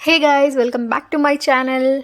Hey guys, welcome back to my channel.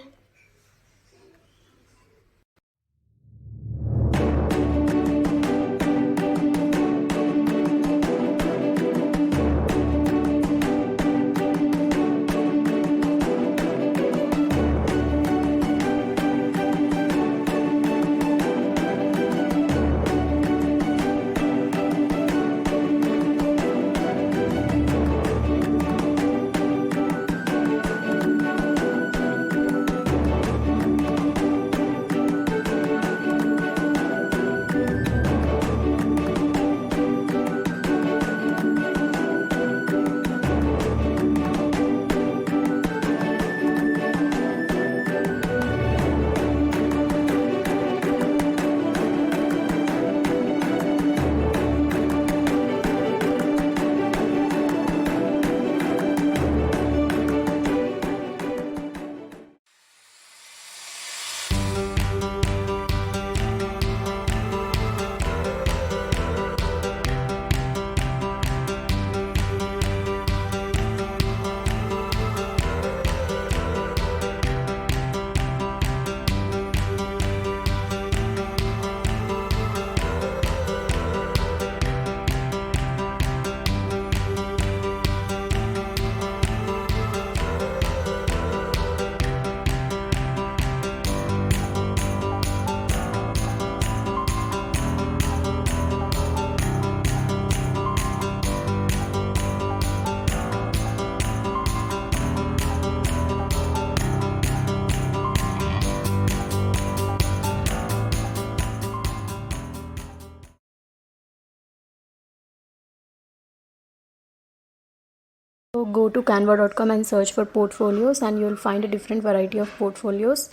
So go to canva.com and search for portfolios, and you'll find a different variety of portfolios,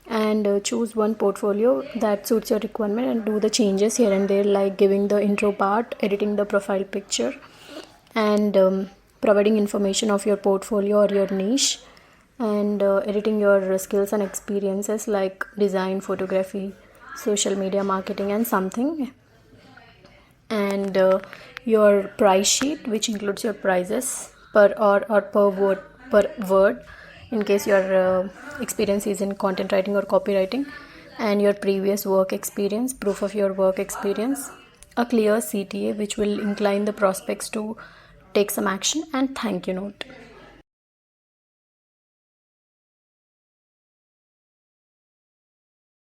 and choose one portfolio that suits your requirement and do the changes here and there, like giving the intro part, editing the profile picture, and providing information of your portfolio or your niche, and editing your skills and experiences like design, photography, social media marketing, and something, and your price sheet, which includes your prices or per word in case your experience is in content writing or copywriting, and your previous work experience, proof of your work experience, a clear CTA which will incline the prospects to take some action, and thank you note.